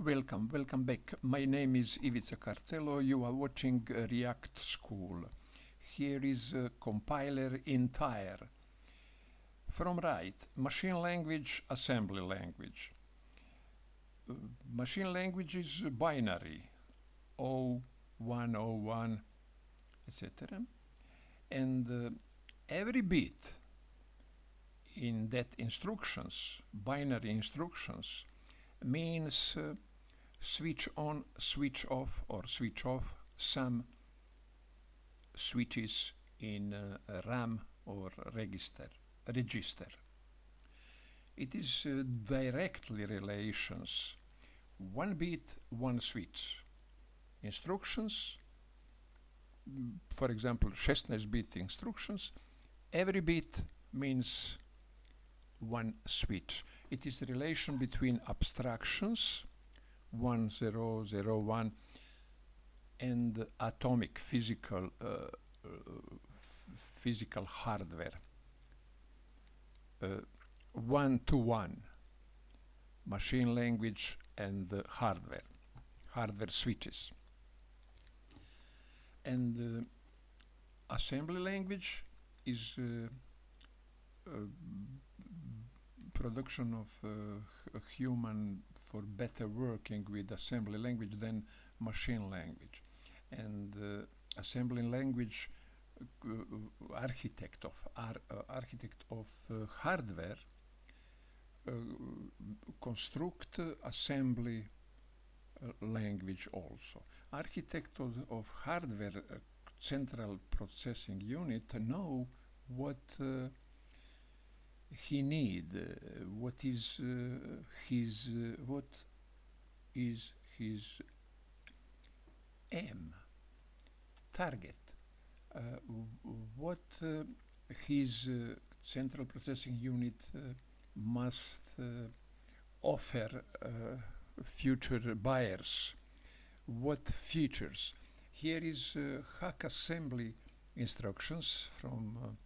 Welcome back. My name is Ivica Cartello. You are watching React School. Here is a compiler entire. From right, machine language, assembly language. Machine language is binary, 01, 01, etc. And every bit in that instructions, binary instructions, means switch on, switch off, or switch off some switches in RAM or register. It is directly relations. One bit, one switch. Instructions, for example, 16-bit instructions, every bit means one switch. It is the relation between abstractions 1, 0, 0, 1 and atomic physical hardware. 1 to 1 machine language and hardware switches. And assembly language is production of a human for better working with assembly language than machine language. And assembly language architect of hardware construct assembly language also. Architect of hardware central processing unit know what he need, what is his aim, target, what his central processing unit must offer future buyers, what features. Here is hack assembly instructions from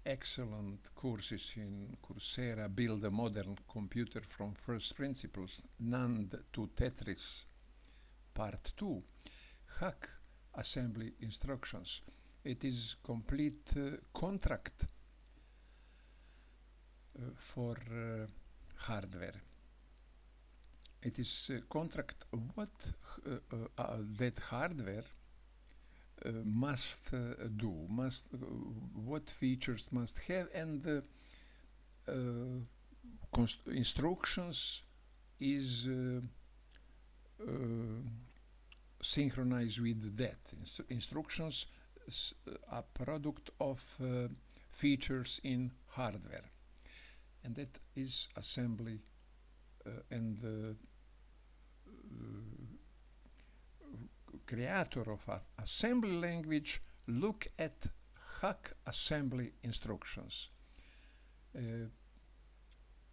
excellent courses in Coursera. Build a modern computer from first principles, NAND to Tetris, part 2. Hack assembly instructions. It is complete contract for hardware. It is contract what that hardware must do, what features must have, and instructions is synchronized with that. Instructions are product of features in hardware, and that is assembly and creator of assembly language look at hack assembly instructions.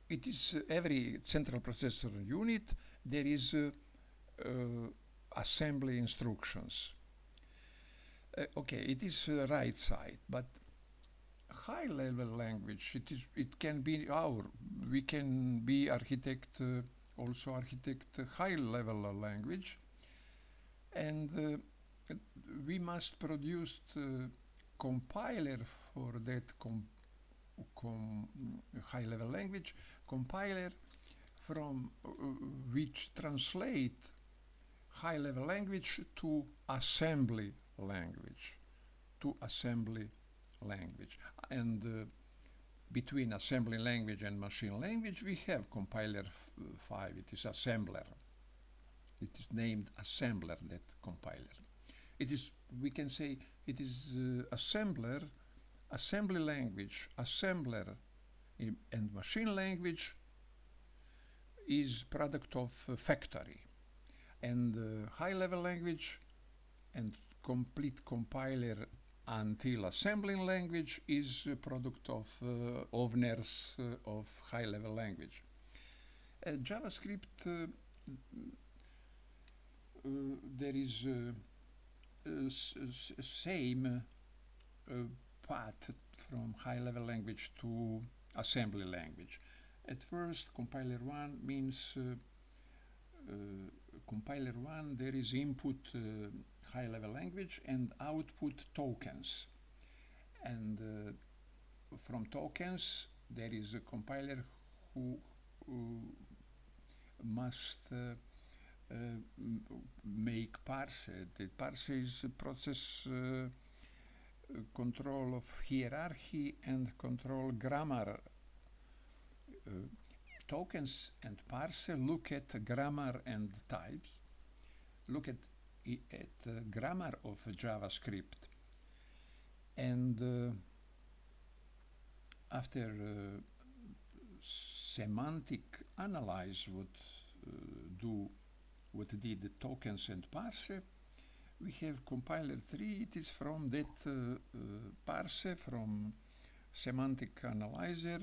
It is every central processor unit there is assembly instructions. Okay, it is right side, but high level language, it can be we can be architect high level language, and we must produce compiler for that high level language, compiler from which translate high level language to assembly language, and between assembly language and machine language we have compiler 5. It is assembler. It is named assembler, that compiler. It is, we can say, it is assembler, assembly language, assembler, and machine language is product of factory, and high-level language and complete compiler until assembly language is a product of owners of high-level language. JavaScript, there is same path from high-level language to assembly language. At first, compiler 1 means compiler 1 there is input high-level language and output tokens, and from tokens there is a compiler who must make parse. The parse is a process control of hierarchy and control grammar. Tokens and parse look at grammar and types, look at grammar of JavaScript, and after semantic analyze what did the tokens and parse, we have compiler 3. It is from that parse, from semantic analyzer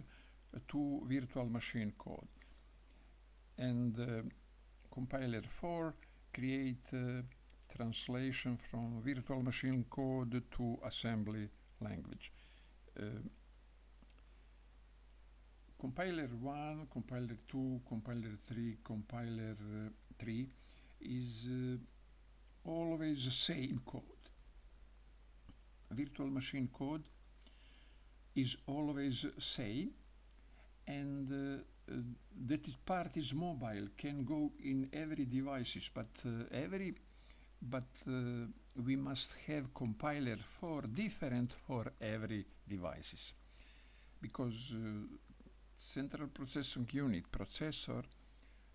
to virtual machine code, and compiler 4 create translation from virtual machine code to assembly language. Compiler 1, compiler 2, compiler 3, compiler 3 is always the same code. Virtual machine code is always same, and that part is mobile, can go in every devices, but we must have compiler for different for every devices, because central processing unit processor,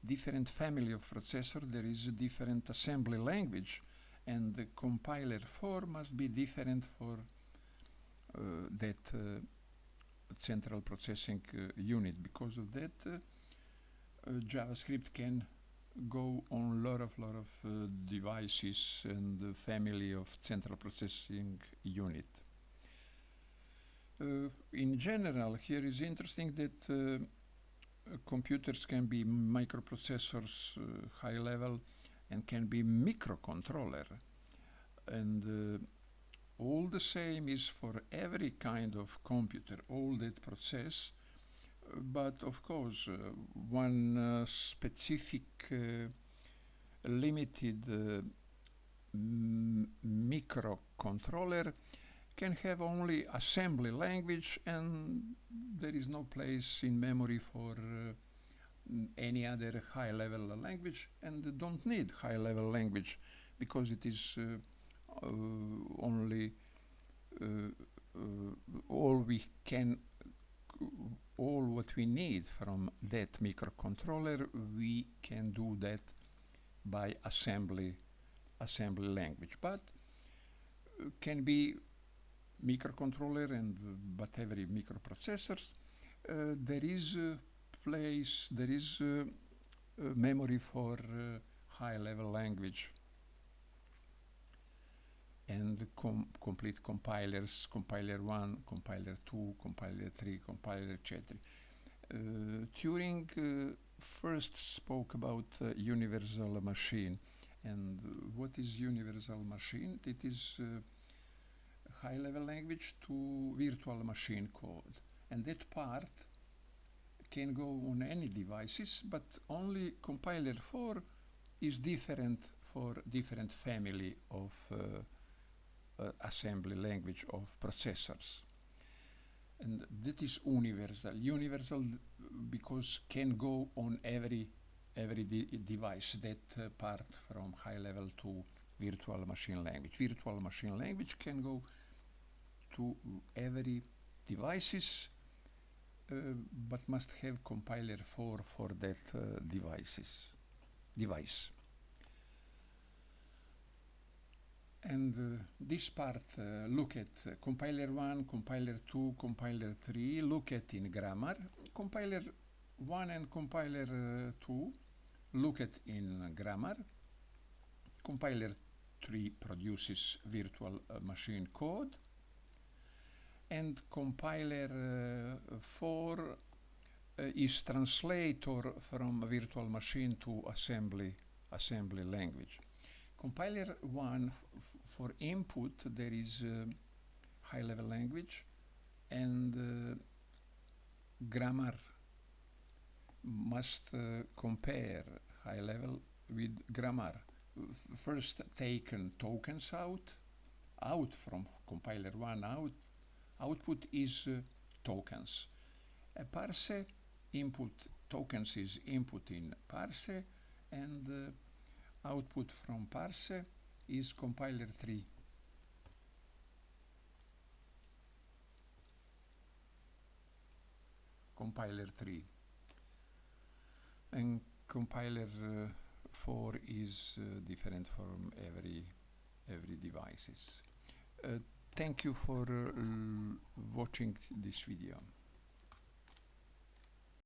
different family of processor, there is a different assembly language, and the compiler 4 must be different for that central processing unit. Because of that, JavaScript can go on lot of devices and family of central processing unit. In general, here is interesting that computers can be microprocessors, high level, and can be microcontroller, and all the same is for every kind of computer, all that process, but of course one specific limited microcontroller can have only assembly language, and there is no place in memory for any other high-level language, and don't need high-level language, because it is only all what we need from that microcontroller, we can do that by assembly language. But can be microcontroller, and but every microprocessors there is place, there is memory for high-level language, and complete compilers, compiler 1, compiler 2, compiler 3, compiler etc. Turing first spoke about universal machine. And what is universal machine? It is high-level language to virtual machine code, and that part can go on any devices, but only compiler 4 is different for different family of assembly language of processors, and that is universal because can go on every device, that part from high level to virtual machine language. Virtual machine language can go to every devices, but must have compiler 4 for that device. And this part look at compiler 1, compiler 2, compiler 3, look at in grammar. Compiler 1 and compiler 2 look at in grammar. Compiler 3 produces virtual machine code, and compiler 4 is translator from virtual machine to assembly language. Compiler 1 for input there is high-level language, and grammar must compare high-level with grammar. First taken tokens out from compiler 1 output is tokens. A parse input tokens is input in parse, and output from parse is compiler 3. Compiler 3. And compiler 4 is different from every devices. Thank you for watching this video.